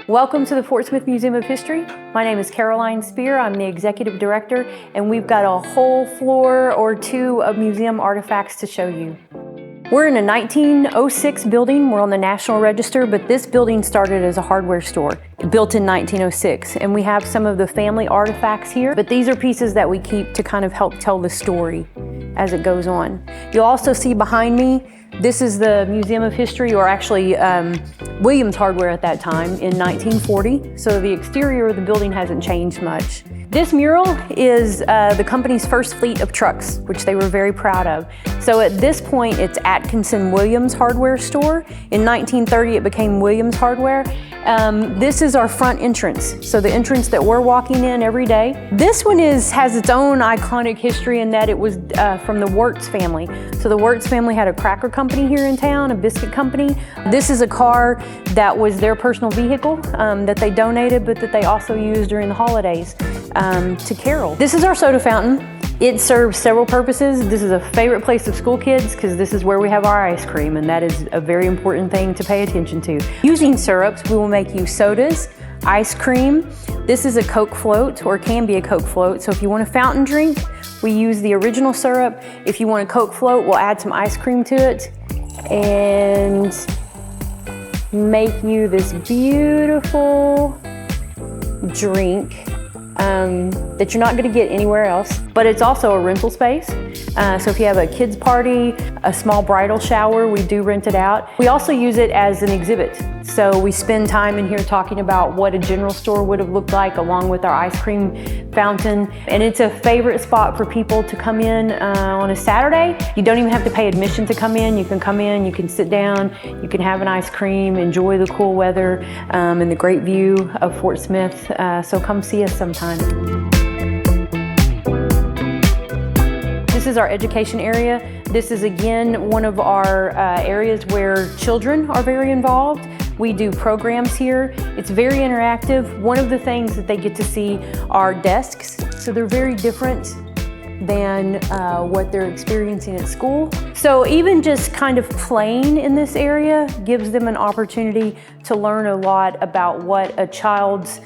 Welcome to the Fort Smith Museum of History. My name is Caroline Spear. I'm the executive director, and we've got a whole floor or two of museum artifacts to show you. We're in a 1906 building. We're on the National Register, but this building started as a hardware store, built in 1906. And we have some of the family artifacts here, but these are pieces that we keep to kind of help tell the story as it goes on. You'll also see behind me, this is the Museum of History, or actually Williams Hardware at that time in 1940. So the exterior of the building hasn't changed much. This mural is the company's first fleet of trucks, which they were very proud of. So at this point, it's Atkinson Williams Hardware Store. In 1930, it became Williams Hardware. This is our front entrance. So the entrance that we're walking in every day. This one has its own iconic history in that it was from the Wirtz family. So the Wirtz family had a cracker company here in town, a biscuit company. This is a car that was their personal vehicle that they donated, but that they also used during the holidays to carol. This is our soda fountain. It serves several purposes. This is a favorite place of school kids because this is where we have our ice cream, and that is a very important thing to pay attention to. Using syrups, we will make you sodas, ice cream. This is a Coke float, or can be a Coke float. So if you want a fountain drink, we use the original syrup. If you want a Coke float, we'll add some ice cream to it and make you this beautiful drink that you're not going to get anywhere else, but it's also a rental space. So if you have a kids party, a small bridal shower, we do rent it out. We also use it as an exhibit. So we spend time in here talking about what a general store would have looked like, along with our ice cream fountain. And it's a favorite spot for people to come in on a Saturday. You don't even have to pay admission to come in. You can come in, you can sit down, you can have an ice cream, enjoy the cool weather and the great view of Fort Smith. So come see us sometime. This is our education area. This is again one of our areas where children are very involved. We do programs here. It's very interactive. One of the things that they get to see are desks. So they're very different than what they're experiencing at school. So even just kind of playing in this area gives them an opportunity to learn a lot about what a child's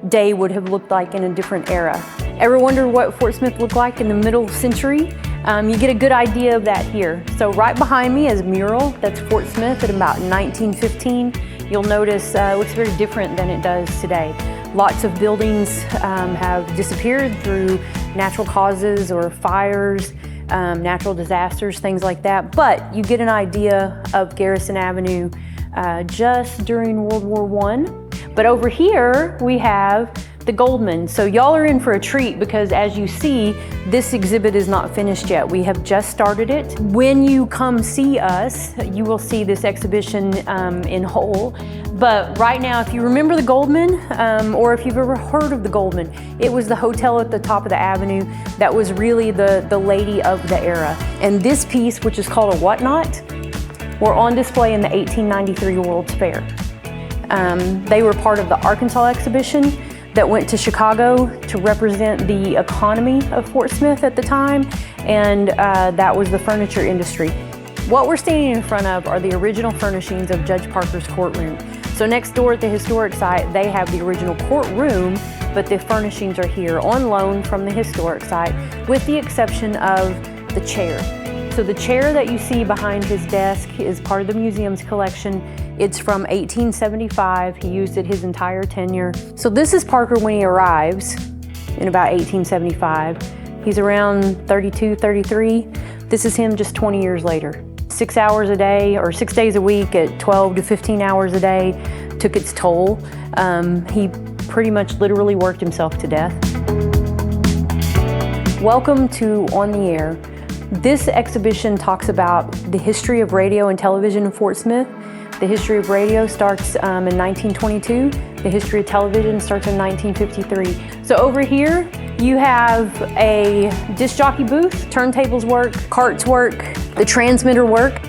day would have looked like in a different era. Ever wonder what Fort Smith looked like in the middle century? You get a good idea of that here. So right behind me is Mural. That's Fort Smith at about 1915. You'll notice it looks very different than it does today. Lots of buildings have disappeared through natural causes or fires, natural disasters, things like that. But you get an idea of Garrison Avenue just during World War I. But over here we have the Goldman. So y'all are in for a treat because, as you see, this exhibit is not finished yet. We have just started it. When you come see us, you will see this exhibition in whole. But right now, if you remember the Goldman, or if you've ever heard of the Goldman, it was the hotel at the top of the avenue that was really the lady of the era. And this piece, which is called a whatnot, were on display in the 1893 World's Fair. They were part of the Arkansas exhibition that went to Chicago to represent the economy of Fort Smith at the time, and that was the furniture industry. What we're standing in front of are the original furnishings of Judge Parker's courtroom. So next door at the historic site, they have the original courtroom, but the furnishings are here on loan from the historic site, with the exception of the chair. So the chair that you see behind his desk is part of the museum's collection. It's from 1875. He used it his entire tenure. So this is Parker when he arrives in about 1875. He's around 32, 33. This is him just 20 years later. 6 hours a day, or 6 days a week at 12 to 15 hours a day took its toll. He pretty much literally worked himself to death. Welcome to On the Air. This exhibition talks about the history of radio and television in Fort Smith. The history of radio starts in 1922. The history of television starts in 1953. So over here, you have a disc jockey booth. Turntables work, carts work, the transmitter work.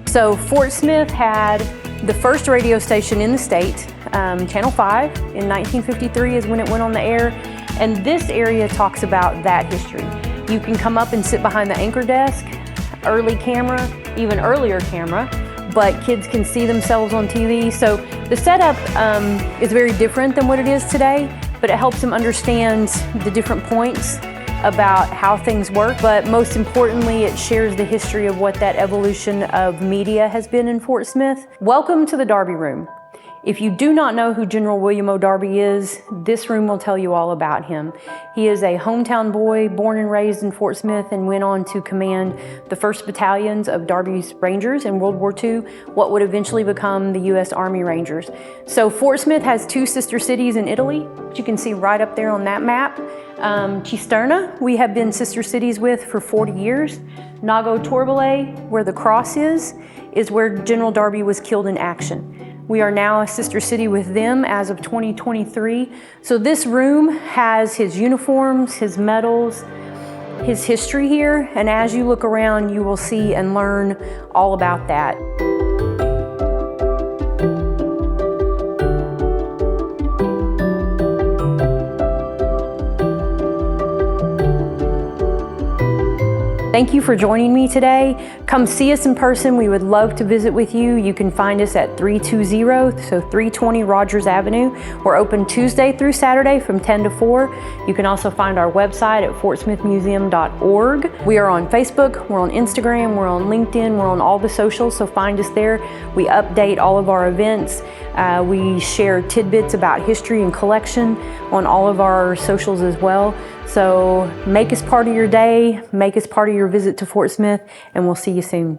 So Fort Smith had the first radio station in the state, Channel 5, in 1953 is when it went on the air. And this area talks about that history. You can come up and sit behind the anchor desk, early camera, even earlier camera. but kids can see themselves on TV. So the setup is very different than what it is today, but it helps them understand the different points about how things work. But most importantly, it shares the history of what that evolution of media has been in Fort Smith. Welcome to the Darby Room. If you do not know who General William O. Darby is, this room will tell you all about him. He is a hometown boy, born and raised in Fort Smith, and went on to command the 1st Battalions of Darby's Rangers in World War II, what would eventually become the U.S. Army Rangers. So Fort Smith has 2 sister cities in Italy, which you can see right up there on that map. Cisterna, we have been sister cities with for 40 years. Nago Torbole, where the cross is where General Darby was killed in action. We are now a sister city with them as of 2023. So this room has his uniforms, his medals, his history here, and as you look around, you will see and learn all about that. Thank you for joining me today. Come see us in person. We would love to visit with you. You can find us at 320, so 320 Rogers Avenue. We're open Tuesday through Saturday from 10 to 4. You can also find our website at fortsmithmuseum.org. We are on Facebook, we're on Instagram, we're on LinkedIn, we're on all the socials, so find us there. We update all of our events. We share tidbits about history and collection on all of our socials as well. So make us part of your day, make us part of your visit to Fort Smith, and we'll see you soon.